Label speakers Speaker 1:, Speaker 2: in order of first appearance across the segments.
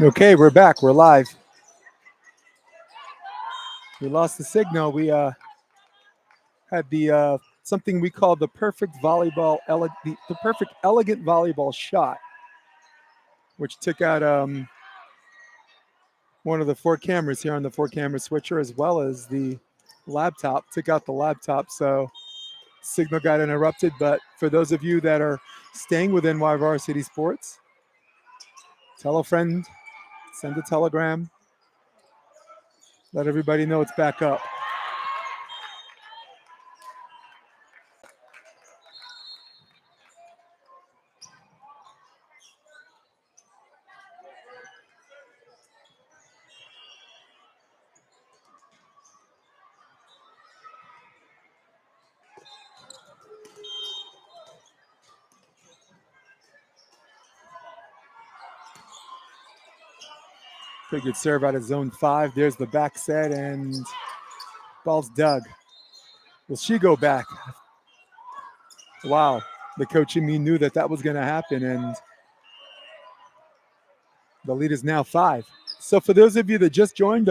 Speaker 1: Okay, we're back. We're live. We lost the signal. We had the something we call the perfect the perfect elegant volleyball shot, which took out one of the four cameras here on the four camera switcher, as well as the laptop. Took out the laptop, so signal got interrupted. But for those of you that are staying within Y Varsity Sports, tell a friend, send a telegram, let everybody know it's back up. Pretty good serve out of zone 5. There's the back set, and ball's dug. Will she go back? Wow. The coach in me knew that that was going to happen, and the lead is now 5. So for those of you that just joined,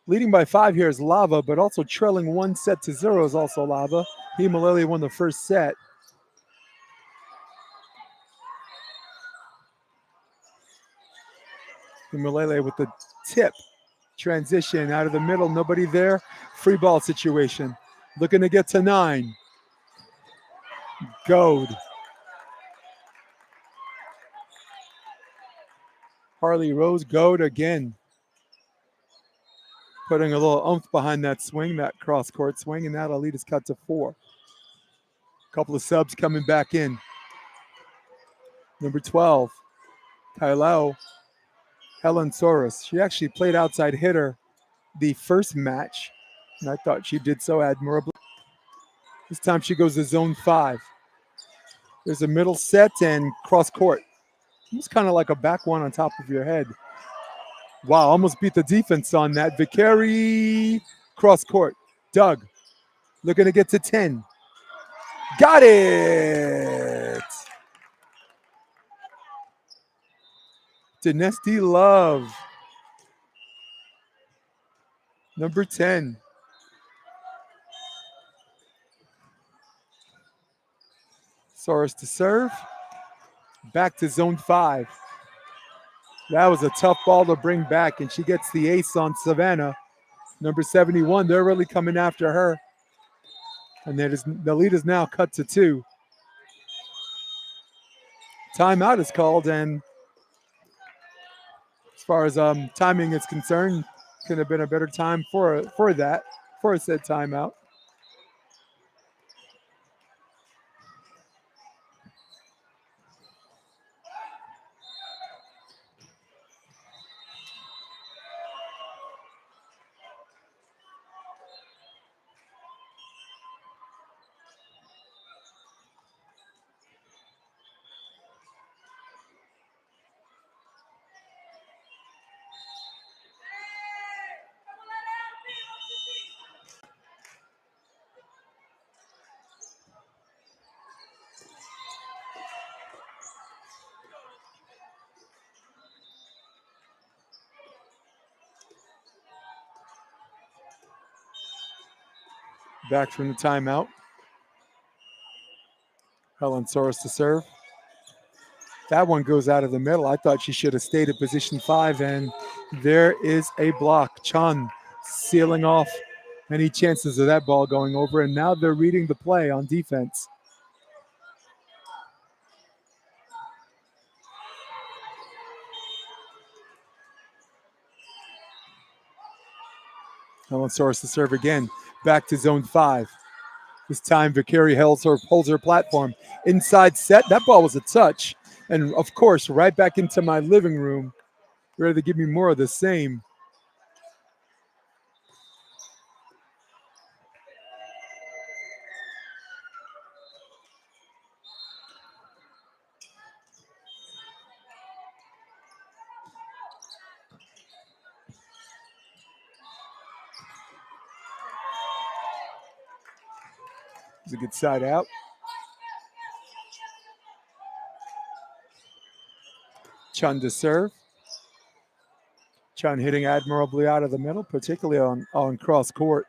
Speaker 1: leading by 5 here is Lava, but also trailing 1-0 is also Lava. Hemolele won the first set. Hemolele with the tip. Transition out of the middle, nobody there. Free ball situation. Looking to get to 9. Goad. Harley Rose Goad again. Putting a little oomph behind that swing, that cross-court swing, and that'll lead us cut to 4. Couple of subs coming back in. Number 12, Kailao Helen Soros. She actually played outside hitter the first match, and I thought she did so admirably. This time she goes to zone 5. There's a middle set and cross-court. It's kind of like a back one on top of your head. Wow, almost beat the defense on that. Vicari, cross-court. Doug, looking to get to 10. Got it! Dynasty Love. Number 10. Soros to serve. Back to zone 5. That was a tough ball to bring back, and she gets the ace on Savannah. Number 71, they're really coming after her. And the lead is now cut to 2. Timeout is called, and as far as timing is concerned, could have been a better time for a said timeout. Back from the timeout. Helen Soros to serve. That one goes out of the middle. I thought she should have stayed at position 5, and there is a block. Chun sealing off any chances of that ball going over, and now they're reading the play on defense. Helen Soros to serve again. Back to zone 5. This time, Vicari holds her platform. Inside set. That ball was a touch. And, of course, right back into my living room. Ready to give me more of the same. It's a good side out. Chun to serve. Chun hitting admirably out of the middle, particularly on cross court.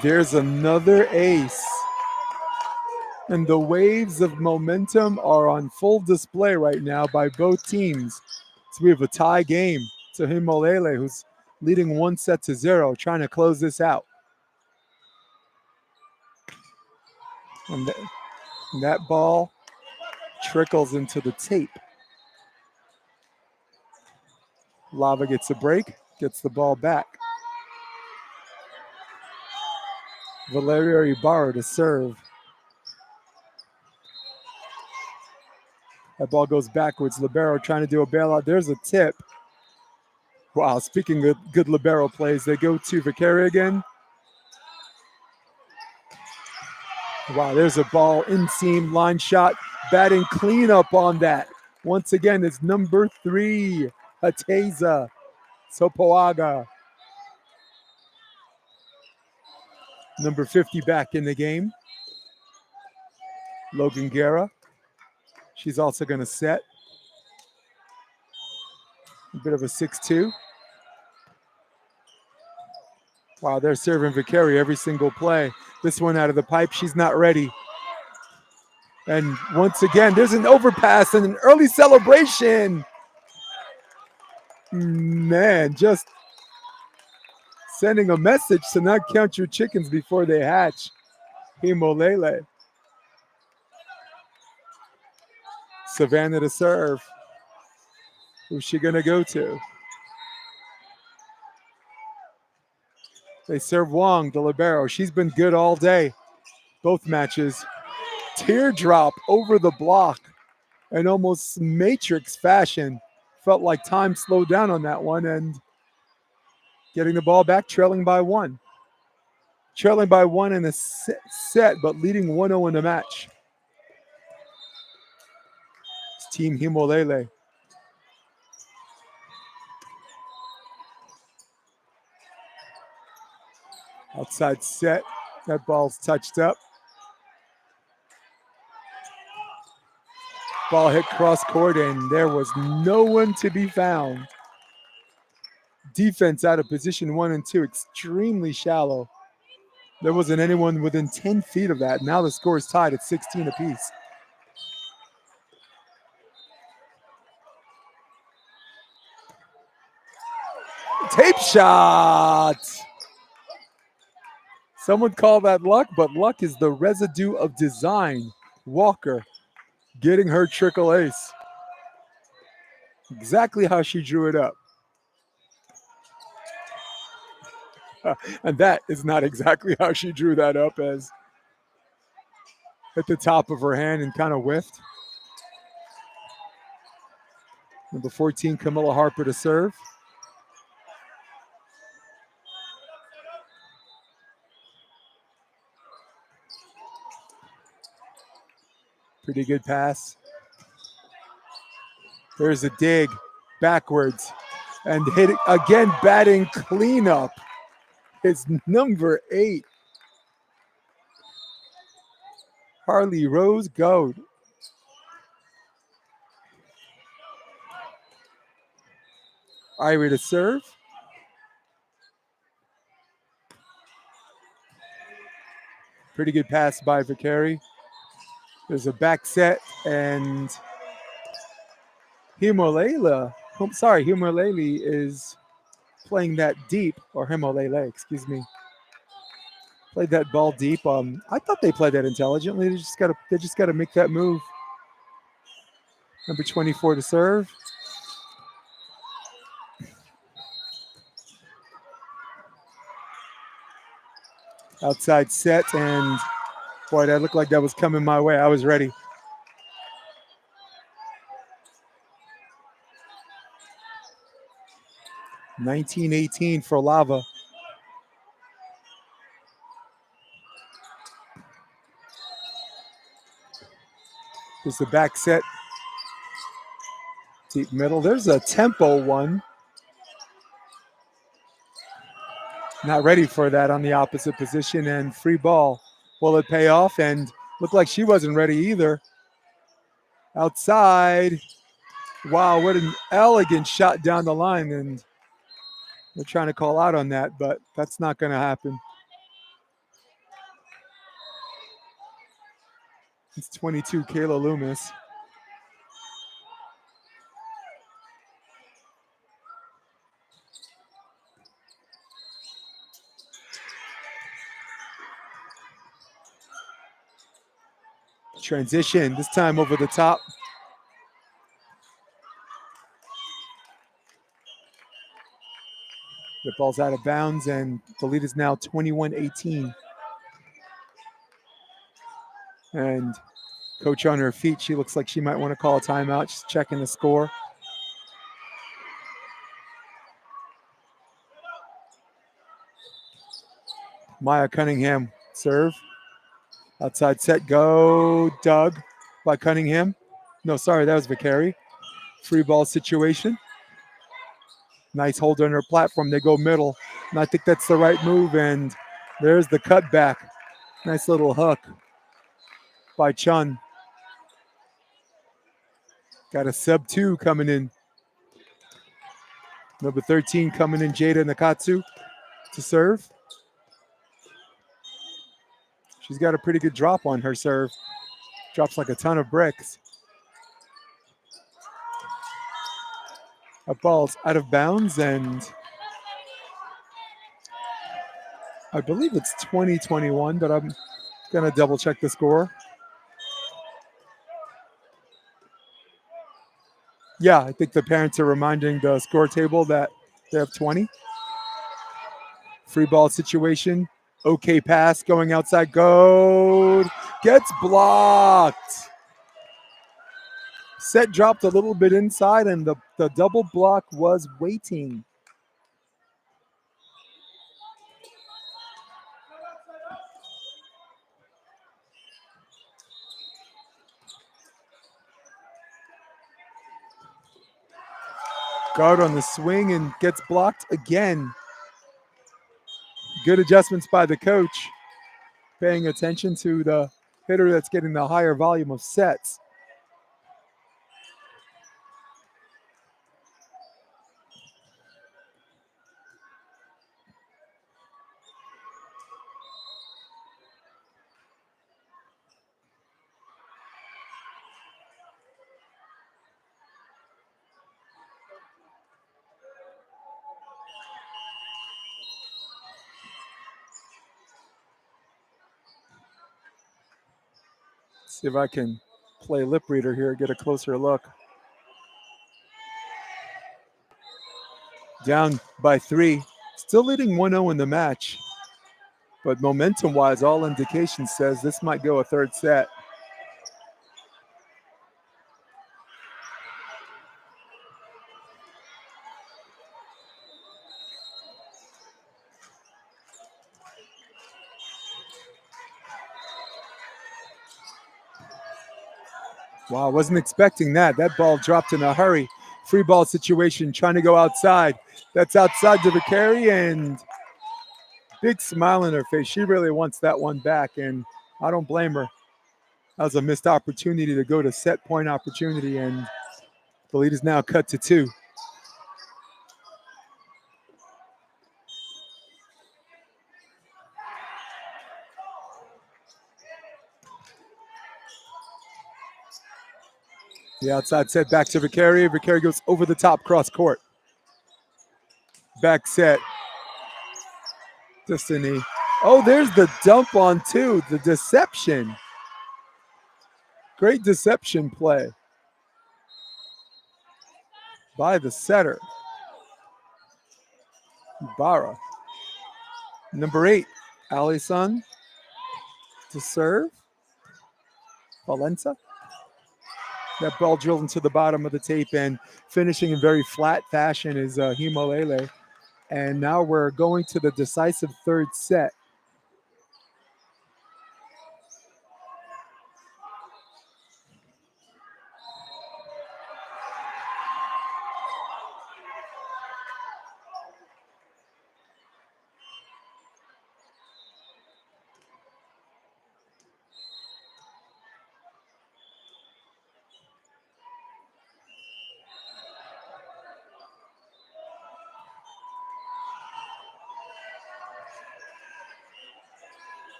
Speaker 1: There's another ace. And the waves of momentum are on full display right now by both teams. So we have a tie game to Hemolele, who's leading 1-0, trying to close this out. And that ball trickles into the tape. Lava gets a break, gets the ball back. Valerio Ibarra to serve. That ball goes backwards. Libero trying to do a bailout. There's a tip. Wow, speaking of good libero plays, they go to Vicari again. Wow, there's a ball, inseam, line shot, batting cleanup on that. Once again, it's number 3, Hateza Sopoaga. Number 50 back in the game. Logan Guerra. She's also going to set. A bit of a 6-2. Wow, they're serving Vicari every single play. This one out of the pipe, she's not ready. And once again, there's an overpass and an early celebration. Man, just sending a message to not count your chickens before they hatch. Hemolele. Savannah to serve. Who's she going to go to? They serve Wong, the libero. She's been good all day, both matches. Teardrop over the block in almost Matrix fashion. Felt like time slowed down on that one, and getting the ball back, trailing by 1. Trailing by 1 in a set, but leading 1-0 in the match. It's Team Hemolele. Outside set. That ball's touched up. Ball hit cross court, and there was no one to be found. Defense out of position 1 and 2, extremely shallow. There wasn't anyone within 10 feet of that. Now the score is tied at 16 apiece. Tape shot. Someone call that luck, but luck is the residue of design. Walker getting her trickle ace. Exactly how she drew it up. And that is not exactly how she drew that up, as at the top of her hand and kind of whiffed. Number 14, Camilla Harper to serve. Pretty good pass. There's a dig backwards and hit it again, batting cleanup. It's number 8. Harley Rose Gold. Ira to serve. Pretty good pass by Vicari. There's a back set, and Hemolele is playing that deep, or Hemolele, excuse me. Played that ball deep. I thought they played that intelligently. They just gotta make that move. Number 24 to serve. Outside set, and boy, that looked like that was coming my way. I was ready. $19-18 for Lava. There's the back set. Deep middle. There's a tempo one. Not ready for that on the opposite position, and free ball. Will it pay off? And looked like she wasn't ready either. Outside. Wow, what an elegant shot down the line. And they're trying to call out on that, but that's not going to happen. It's 22, Kayla Loomis. Transition, this time over the top. The ball's out of bounds, and the lead is now 21-18. And coach on her feet, she looks like she might want to call a timeout. She's checking the score. Maya Cunningham serve. Outside set, go, Doug by Cunningham. No, sorry, that was Vicari. Free ball situation. Nice hold on her platform. They go middle, and I think that's the right move, and there's the cutback. Nice little hook by Chun. Got a sub 2 coming in. Number 13 coming in, Jada Nakatsu to serve. She's got a pretty good drop on her serve. Drops like a ton of bricks. That ball's out of bounds, and I believe it's 20-21, but I'm going to double check the score. Yeah, I think the parents are reminding the score table that they have 20. Free ball situation. Okay pass going outside. Gold gets blocked. Set dropped a little bit inside, and the double block was waiting. Guard on the swing and gets blocked again. Good adjustments by the coach, paying attention to the hitter that's getting the higher volume of sets. See if I can play lip reader here, get a closer look. Down by 3, still leading 1-0 in the match. But momentum-wise, all indication says this might go a third set. Wow, wasn't expecting that. That ball dropped in a hurry. Free ball situation, trying to go outside. That's outside to Vicari, and big smile on her face. She really wants that one back, and I don't blame her. That was a missed opportunity to go to set point opportunity, and the lead is now cut to 2. The outside set back to Vicari. Vicari goes over the top cross court. Back set. Destiny. Oh, there's the dump on 2. The deception. Great deception play by the setter, Ibarra. Number 8, Alison to serve. Valenza. That ball drilled into the bottom of the tape, and finishing in very flat fashion is Hemolele. And now we're going to the decisive third set.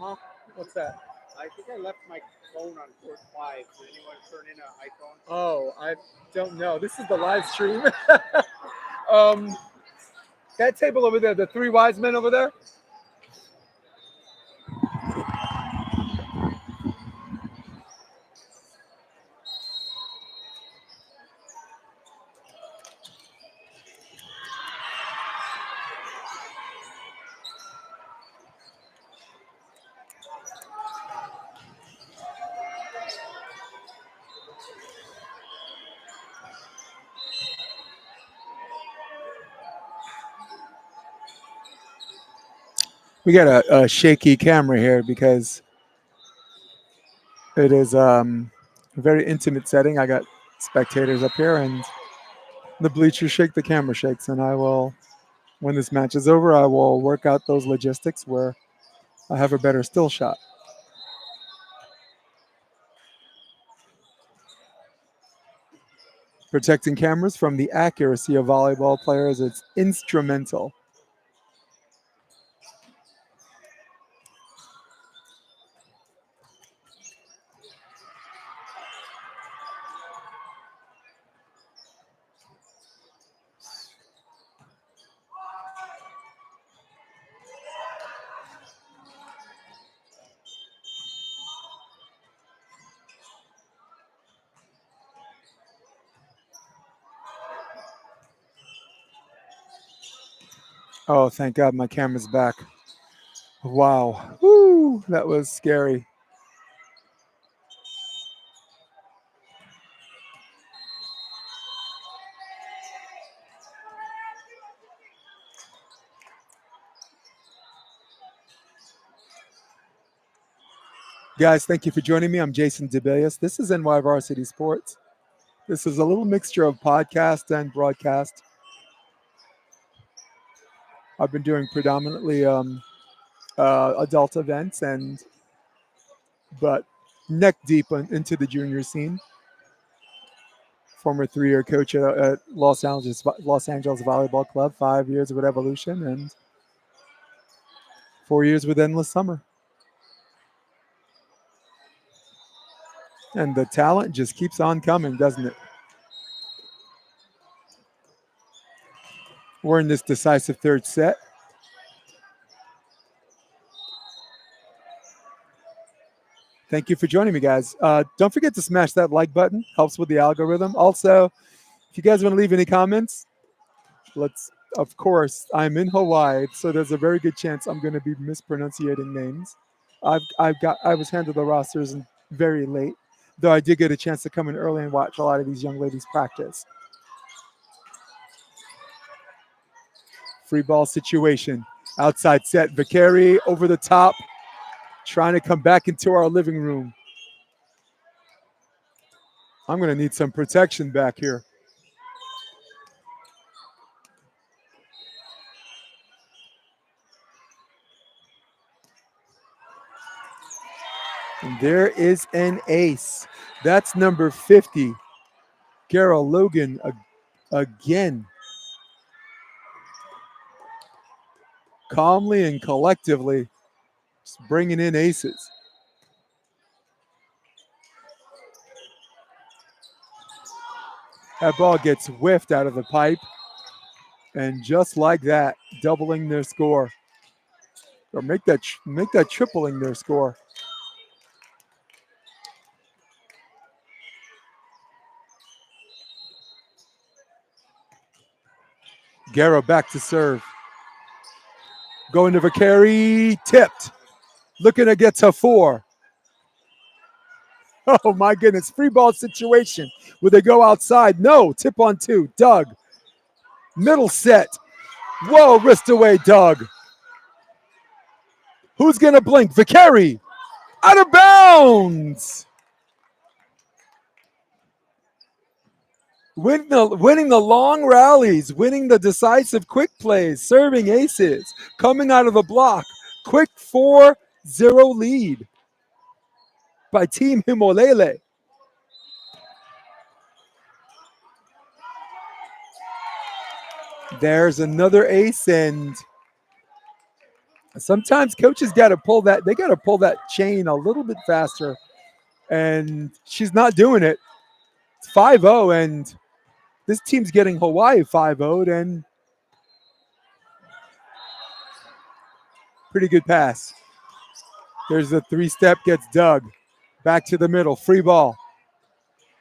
Speaker 1: Huh? What's that?
Speaker 2: I think I left my phone on court 5. Did anyone turn in an iPhone?
Speaker 1: Oh, I don't know. This is the live stream. That table over there, the three wise men over there. We got a shaky camera here because it is a very intimate setting. I got spectators up here, and the bleachers shake, the camera shakes, and I will, when this match is over, I will work out those logistics where I have a better still shot. Protecting cameras from the accuracy of volleyball players, it's instrumental. Oh, thank God my camera's back. Wow. Woo, that was scary. Guys, thank you for joining me. I'm Jason DeBelius. This is NY Varsity Sports. This is a little mixture of podcast and broadcast. I've been doing predominantly adult events, but neck deep into the junior scene. Former 3-year coach at Los Angeles Volleyball Club, 5 years with Evolution, and 4 years with Endless Summer. And the talent just keeps on coming, doesn't it? We're in this decisive third set. Thank you for joining me, guys. Don't forget to smash that like button. Helps with the algorithm. Also, if you guys want to leave any comments, of course, I'm in Hawaii, so there's a very good chance I'm going to be mispronouncing names. I was handed the rosters very late, though I did get a chance to come in early and watch a lot of these young ladies practice. Free ball situation. Outside set. Vicari over the top, trying to come back into our living room. I'm going to need some protection back here. And there is an ace. That's number 50. Garrel Logan again. Calmly and collectively just bringing in aces. That ball gets whiffed out of the pipe. And just like that, doubling their score. Or make that tripling their score. Garrow back to serve. Going to Vicari, tipped. Looking to get to 4. Oh my goodness, free ball situation. Would they go outside? No, tip on 2. Doug. Middle set. Whoa, wrist away, Doug. Who's going to blink? Vicari. Out of bounds. Winning the long rallies, winning the decisive quick plays, serving aces, coming out of the block. Quick 4-0 lead by Team Hemolele. There's another ace, and Sometimes coaches got to pull that. They got to pull that chain a little bit faster, and she's not doing it. It's 5-0, and this team's getting Hawaii 5-0'd, and pretty good pass. There's a 3-step, gets dug. Back to the middle, free ball.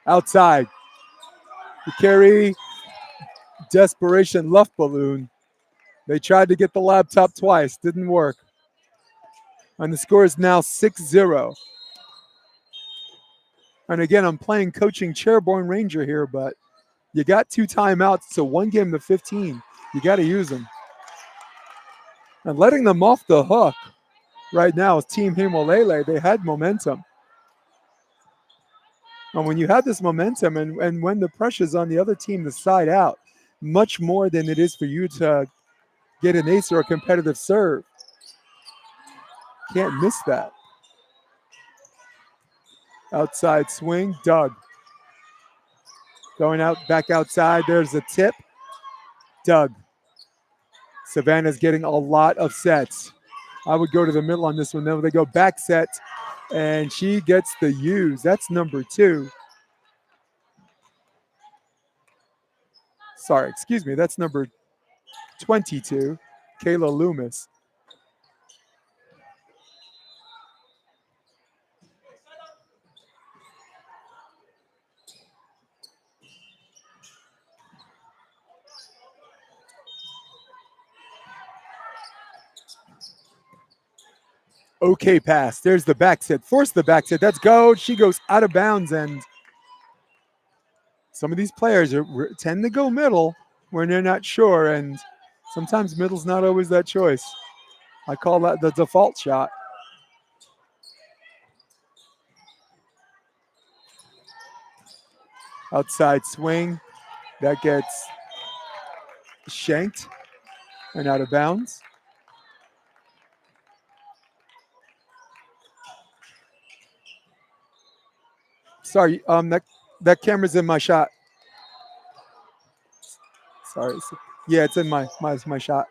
Speaker 1: Outside. The carry, desperation luft balloon. They tried to get the laptop twice, didn't work. And the score is now 6-0. And again, I'm playing coaching Chairborne Ranger here, but you got 2 timeouts, so 1 game to 15. You got to use them. And letting them off the hook right now is Team Hemolele. They had momentum. And when you have this momentum and when the pressure's on the other team to side out, much more than it is for you to get an ace or a competitive serve. Can't miss that. Outside swing, Doug. Going out, back outside, there's a tip. Doug. Savannah's getting a lot of sets. I would go to the middle on this one. Then they go back set, and she gets the use. That's number 2. Sorry, excuse me. That's number 22, Kayla Loomis. Okay pass. There's the back set. Force the back set. That's go. She goes out of bounds, and some of these players tend to go middle when they're not sure, and sometimes middle's not always that choice. I call that the default shot. Outside swing. That gets shanked and out of bounds. Sorry, that camera's in my shot. Sorry. Yeah, it's in my shot.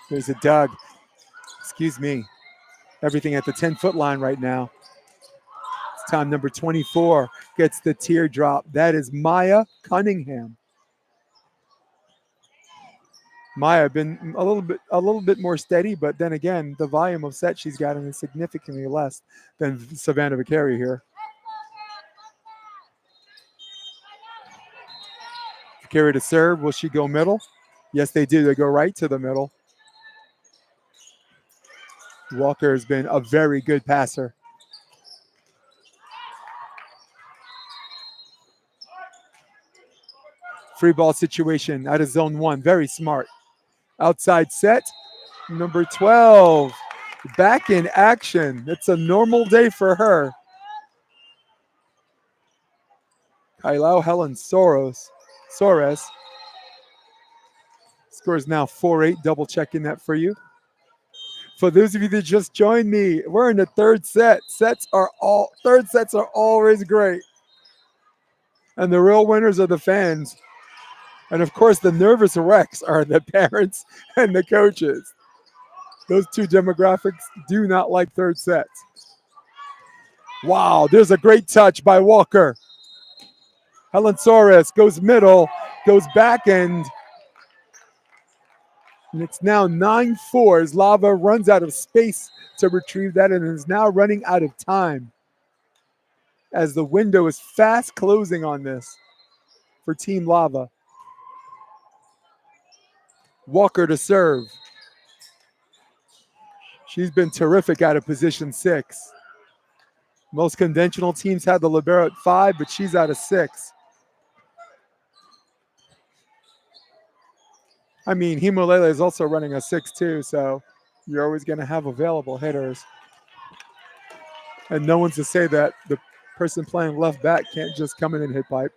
Speaker 1: There's a Doug. Excuse me. Everything at the 10-foot line right now. It's time number 24 gets the teardrop. That is Maya Cunningham. Maya been a little bit more steady, but then again, the volume of set she's gotten is significantly less than Savannah Vicari here. Vicari to serve. Will she go middle? Yes, they do. They go right to the middle. Walker has been a very good passer. Free ball situation out of zone 1. Very smart. Outside set. Number 12. Back in action. It's a normal day for her. Kailao Helen Soares. Scores now 4-8. Double checking that for you. For those of you that just joined me, we're in the third set. Third sets are always great. And the real winners are the fans. And of course, the nervous wrecks are the parents and the coaches. Those 2 demographics do not like third sets. Wow, there's a great touch by Walker. Helen Soares goes middle, goes back end. And it's now 9-4 as Lava runs out of space to retrieve that and is now running out of time as the window is fast closing on this for Team Lava. Walker to serve. She's been terrific out of position 6. Most conventional teams had the libero at 5, but she's out of 6. I mean, Hemolele is also running a 6-2, so you're always going to have available hitters. And no one's to say that the person playing left back can't just come in and hit pipe.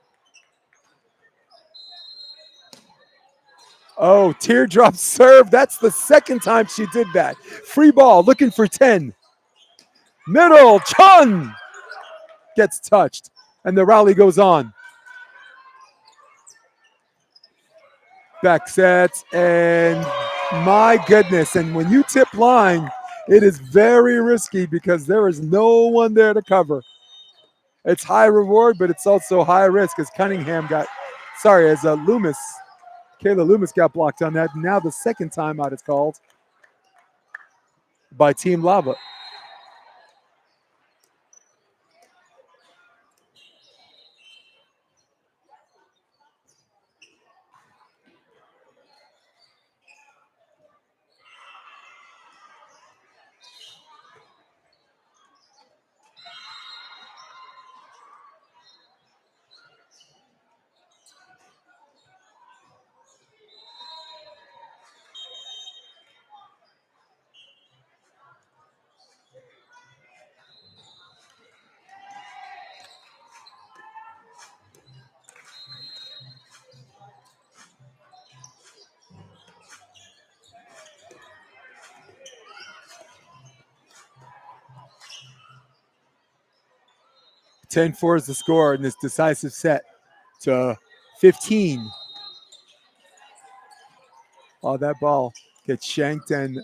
Speaker 1: Oh, teardrop serve. That's the second time she did that. Free ball, looking for 10. Middle, Chun gets touched, and the rally goes on. Back sets, and my goodness, and when you tip line, it is very risky because there is no one there to cover. It's high reward, but it's also high risk as Kayla Loomis got blocked on that. Now the second timeout is called by Team Lava. (10-4) is the score in this decisive set to 15. Oh, that ball gets shanked and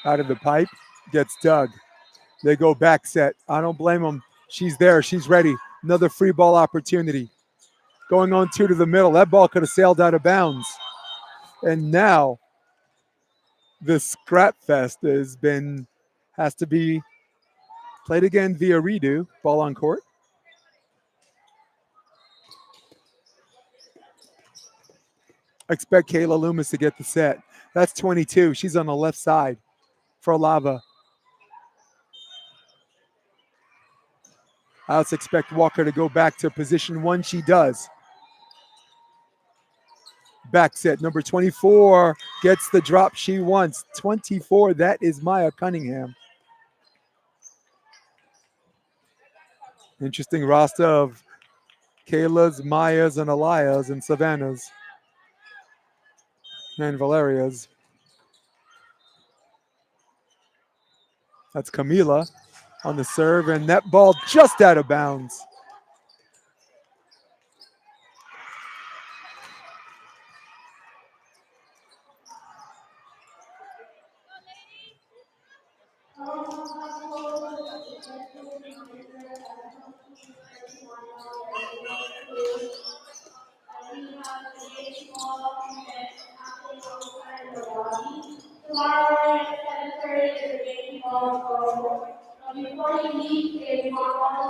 Speaker 1: out of the pipe, gets dug. They go back set. I don't blame them. She's there. She's ready. Another free ball opportunity. Going on two to the middle. That ball could have sailed out of bounds. And now the scrap fest has to be played again via redo. Ball on court. Expect Kayla Loomis to get the set. That's 22. She's on the left side for Lava. I also expect Walker to go back to position one. She does. Back set, number 24 gets the drop she wants. 24, that is Maya Cunningham. Interesting roster of Kayla's, Maya's, and Alaya's, and Savannah's, and Valeria's. That's Camila on the serve, and that ball just out of bounds.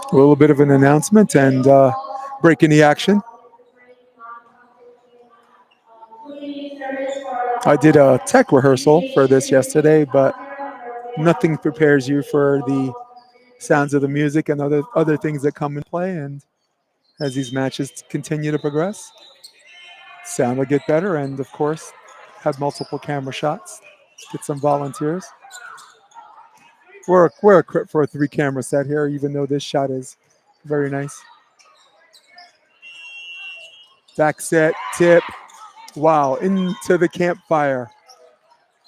Speaker 1: A little bit of an announcement and breaking the action. I did a tech rehearsal for this yesterday, but nothing prepares you for the sounds of the music and other things that come in play. And as these matches continue to progress, sound will get better, and of course, have multiple camera shots. Get some volunteers. We're equipped for a 3-camera set here, even though this shot is very nice. Back set, tip. Wow, into the campfire.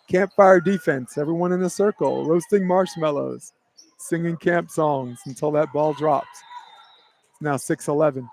Speaker 1: Campfire defense. Everyone in a circle, roasting marshmallows, singing camp songs until that ball drops. It's now 6-11.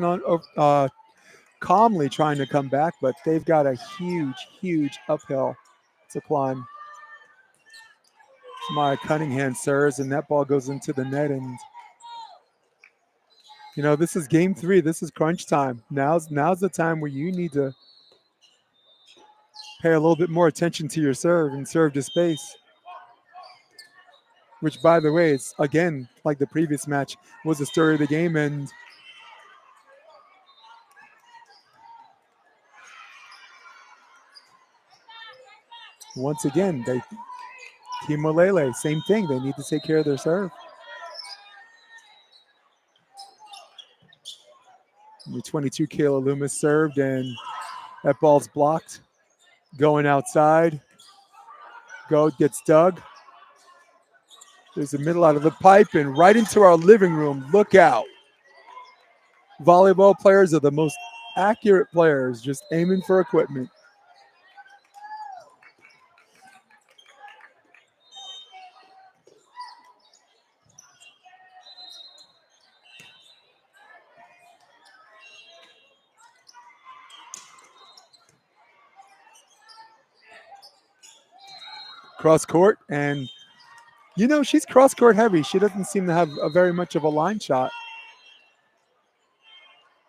Speaker 1: on calmly trying to come back, but they've got a huge uphill to climb. My Cunningham serves, and that ball goes into the net. And this is game 3. This is crunch time. Now's the time where you need to pay a little bit more attention to your serve and serve to space. Which, by the way, is again like the previous match, was the story of the game. And once again, Hemolele, same thing. They need to take care of their serve. The 22 Kayla Loomis served, and that ball's blocked. Going outside. Go gets dug. There's a middle out of the pipe and right into our living room. Look out. Volleyball players are the most accurate players, just aiming for equipment. Cross court, and you know, she's cross court heavy. She doesn't seem to have a very much of a line shot.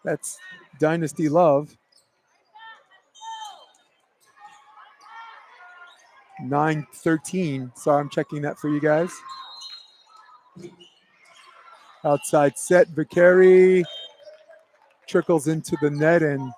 Speaker 1: That's Dynasty Love. 9-13. Sorry, I'm checking that for you guys. Outside set, Vicari trickles into the net and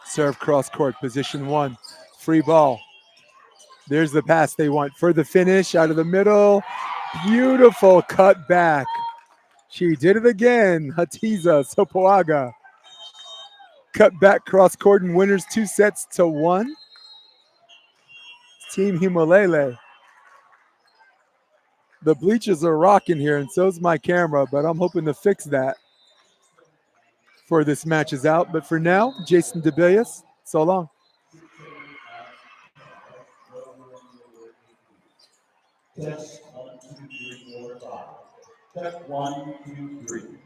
Speaker 1: serve cross court, position one. Free ball. There's the pass they want for the finish out of the middle. Beautiful cut back. She did it again. Hatiza Sopoaga. Cut back cross court and winners 2-1. Team Hemolele. The bleachers are rocking here, and so's my camera, but I'm hoping to fix that before this match is out. But for now, Jason DeBillius, so long.
Speaker 3: Test 1, 2, 3, 4, 5. Test 1, 2, 3.